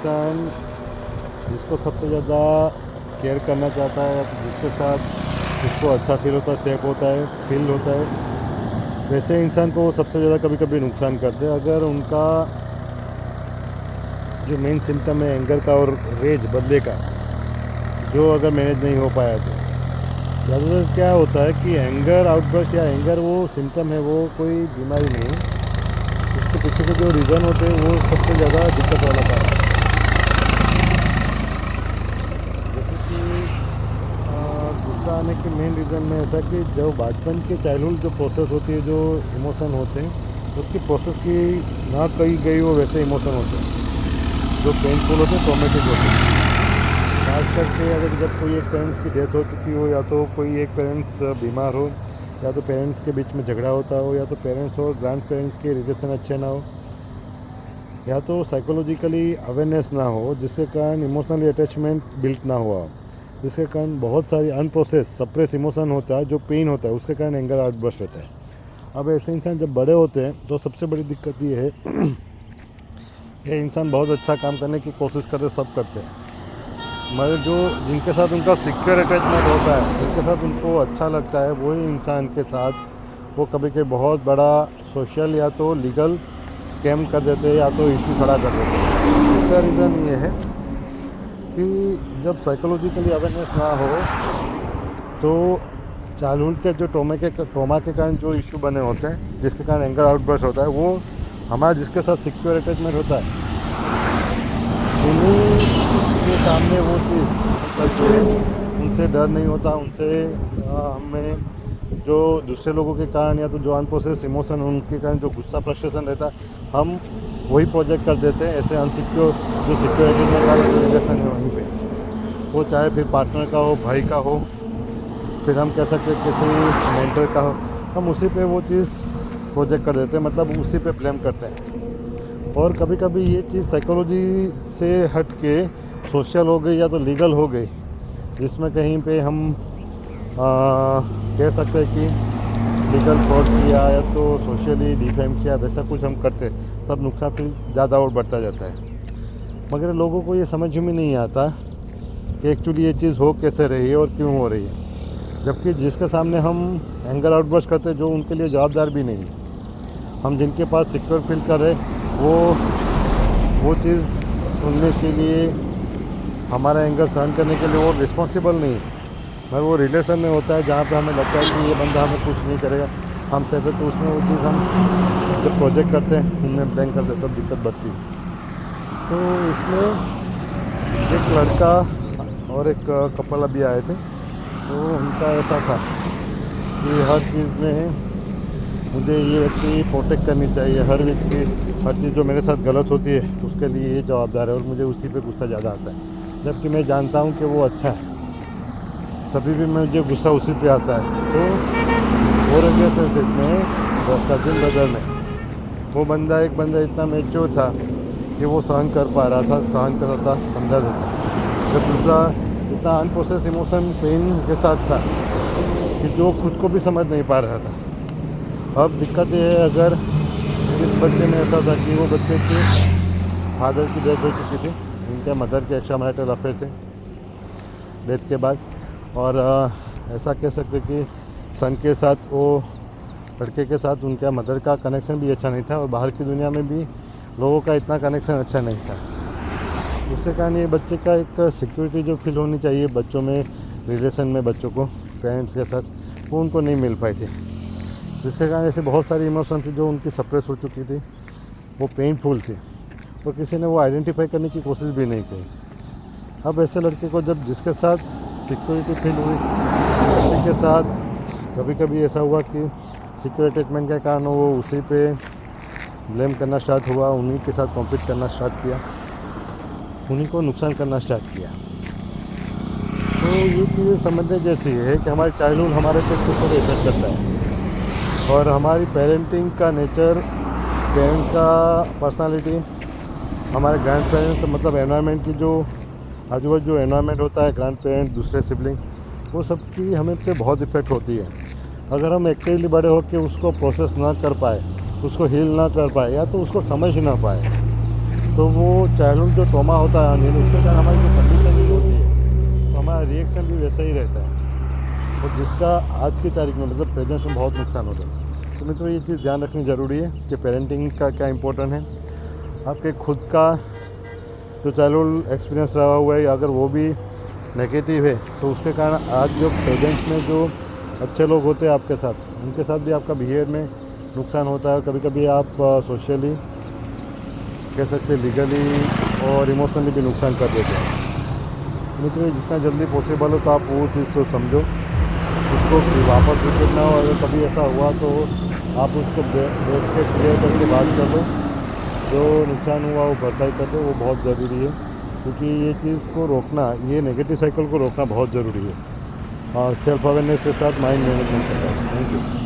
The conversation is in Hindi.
इंसान जिसको सबसे ज़्यादा केयर करना चाहता है, जिसके साथ उसको अच्छा फील होता है, सेफ होता है, फील होता है, वैसे इंसान को वो सबसे ज़्यादा कभी कभी नुकसान करते हैं। अगर उनका जो मेन सिम्टम है एंगर का और रेज बदले का, जो अगर मैनेज नहीं हो पाया तो ज़्यादातर क्या होता है कि एंगर आउटबर्स्ट या एंगर वो सिम्टम है, वो कोई बीमारी नहीं है। उसके पीछे के जो रीज़न होते हैं वो सबसे ज़्यादा दिक्कत वाला कारण है। जैसे कि गुस्सा आने के मेन रीज़न में ऐसा कि जो बचपन के चाइल्डहुड जो प्रोसेस होती है, जो इमोशन होते हैं, उसकी प्रोसेस की ना कही गई हो वैसे इमोशन होते हैं जो पेनफुल होते हैं, ट्रॉमेटिक होते हैं। खास करके अगर जब कोई एक पेरेंट्स की डेथ हो चुकी हो, या तो कोई एक पेरेंट्स बीमार हो, या तो पेरेंट्स के बीच में झगड़ा होता हो, या तो पेरेंट्स और ग्रैंड पेरेंट्स के रिलेशन अच्छे ना हो, या तो साइकोलॉजिकली अवेयरनेस ना हो, जिसके कारण इमोशनली अटैचमेंट बिल्ट ना हुआ हो, जिसके कारण बहुत सारी अनप्रोसेस सप्रेस इमोशन होता है, जो पेन होता है, उसके कारण एंगर आउटबर्स्ट रहता है। अब ऐसे इंसान जब बड़े होते हैं तो सबसे बड़ी दिक्कत ये है कि इंसान बहुत अच्छा काम करने की कोशिश करते, सब करते हैं, मगर जो जिनके साथ उनका सिक्योर अटैचमेंट होता है, जिनके साथ उनको अच्छा लगता है, वही इंसान के साथ वो कभी कभी बहुत बड़ा सोशल या तो लीगल स्कैम कर देते हैं, या तो इशू खड़ा कर देते हैं। इसका रीज़न ये है कि जब साइकोलॉजिकली अवेयरनेस ना हो तो चाइल्डहुड के जो ट्रॉमा के कारण जो इशू बने होते हैं, जिसके कारण एंगर आउटबर्स्ट होता है, वो हमारा जिसके साथ सिक्योर अटैचमेंट होता है, उन्हीं के सामने वो चीज़ करते हैं। उनसे डर नहीं होता, उनसे हमें जो दूसरे लोगों के कारण या तो जो अनप्रोसेस इमोशन उनके कारण जो गुस्सा फ्रस्ट्रेशन रहता है, हम वही प्रोजेक्ट कर देते हैं ऐसे अनसिक्योर जो सिक्योरिटी में वाला जो रिलेशन है वहीं पे, वो चाहे फिर पार्टनर का हो, भाई का हो, फिर हम कह सकते हैं किसी मेंटर का हो, हम उसी पे वो चीज़ प्रोजेक्ट कर देते हैं, मतलब उसी पे ब्लेम करते हैं। और कभी कभी ये चीज़ साइकोलॉजी से हट के सोशल हो गई या तो लीगल हो गई, जिसमें कहीं पे हम कह सकते हैं कि लीगल फ्रॉड किया या तो सोशली डिफेम किया, वैसा कुछ हम करते, तब नुकसान फिर ज़्यादा और बढ़ता जाता है। मगर लोगों को ये समझ में नहीं आता कि एक्चुअली ये चीज़ हो कैसे रही है और क्यों हो रही है, जबकि जिसके सामने हम एंगर आउटबर्स्ट करते हैं, जो उनके लिए जवाबदार भी नहीं है, हम जिनके पास सिक्योर फील कर रहे, वो चीज़ सुनने के लिए, हमारा एंगर सहन करने के लिए वो रिस्पॉन्सिबल नहीं है। मगर वो रिलेशन में होता है जहाँ पे हमें लगता है कि ये बंदा हमें कुछ नहीं करेगा, हम सेफ है, तो उसमें वो चीज़ हम जब प्रोजेक्ट करते हैं, उनमें ब्लैंक करते हैं, तब दिक्कत बढ़ती है। तो इसमें एक लड़का और एक कपल अभी आए थे, तो उनका ऐसा था कि हर चीज़ में मुझे ये व्यक्ति प्रोटेक्ट करनी चाहिए, हर व्यक्ति हर चीज़ जो मेरे साथ गलत होती है उसके लिए ये जवाबदार है, और मुझे उसी पे गुस्सा ज़्यादा आता है, जबकि मैं जानता हूँ कि वो अच्छा है, तभी भी मुझे गुस्सा उसी पे आता है। तो वो रिलेशनशिप में कजिन ब्रदर में एक बंदा इतना मैच्योर था कि वो सहन कर पा रहा था, सहन करता था, समझा देता, जब दूसरा इतना अनप्रोसेस इमोशन पेन के साथ था कि जो खुद को भी समझ नहीं पा रहा था। अब दिक्कत ये है, अगर इस बच्चे में ऐसा था कि वो बच्चे के फादर की डेथ हो चुकी थी, उनके मदर के एक्स्ट्रा मैरिटल अफेयर थे डेथ के बाद, और ऐसा कह सकते कि सन के साथ, वो लड़के के साथ उनके मदर का कनेक्शन भी अच्छा नहीं था, और बाहर की दुनिया में भी लोगों का इतना कनेक्शन अच्छा नहीं था। उसके कारण ये बच्चे का एक सिक्योरिटी जो फील होनी चाहिए बच्चों में, रिलेशन में बच्चों को पेरेंट्स के साथ, वो उनको नहीं मिल पाई थी, जिसके कारण ऐसे बहुत सारी इमोशन थी जो उनकी सप्रेस हो चुकी थी, वो पेनफुल थी, और किसी ने वो आइडेंटिफाई करने की कोशिश भी नहीं की। अब ऐसे लड़के को जब जिसके साथ सिक्योरिटी फील हुई, उसी के साथ कभी कभी ऐसा हुआ कि सिक्योर अटैचमेंट के कारण वो उसी पे ब्लेम करना स्टार्ट हुआ, उन्हीं के साथ कॉम्पीट करना स्टार्ट किया, उन्हीं को नुकसान करना स्टार्ट किया। तो ये चीज़ें समझने जैसी है कि हमारी चाइल्डहुड हमारे पे किस तरह इफेक्ट करता है, और हमारी पेरेंटिंग का नेचर, पेरेंट्स का पर्सनालिटी, हमारे ग्रैंड पेरेंट्स मतलब एनवायरनमेंट की जो आजू बाजू जो एनवायरनमेंट होता है, ग्रैंड पेरेंट, दूसरे सिबलिंग, वो सब की हमें पे बहुत इफेक्ट होती है। अगर हम एक्टिवली बड़े हो के उसको प्रोसेस ना कर पाए, उसको हील ना कर पाए, या तो उसको समझ ना पाए, तो वो चाइल्डहुड जो ट्रॉमा होता है अनियन, उसके कारण हमारी जो कंडीशनिंग होती है तो हमारा रिएक्शन भी वैसा ही रहता है, और जिसका आज की तारीख में मतलब प्रेजेंट में बहुत नुकसान होता है। तो मित्रों ये चीज़ ध्यान रखनी ज़रूरी है कि पेरेंटिंग का क्या इम्पोर्टेंट है। आपके खुद का जो चाइल्डहुड एक्सपीरियंस रहा हुआ है अगर वो भी नेगेटिव है तो उसके कारण आज जो प्रेजेंट में जो अच्छे लोग होते हैं आपके साथ, उनके साथ भी आपका बिहेवियर में नुकसान होता है। कभी कभी आप सोशली कह सकते हैं, लीगली और इमोशनली भी नुकसान कर देते हैं। मित्रों जितना जल्दी पॉसिबल हो तो आप वो चीज़ को समझो, उसको वापस रिपीट ना हो। अगर कभी ऐसा हुआ तो आप उसको बैठ के क्लियर करके बात कर लो, जो नुकसान हुआ वो भरपाई कर दो, वो बहुत ज़रूरी है। क्योंकि ये चीज़ को रोकना, ये नेगेटिव साइकिल को रोकना बहुत ज़रूरी है, सेल्फ अवेयरनेस के साथ, माइंड मैनेजमेंट के साथ। Thank you.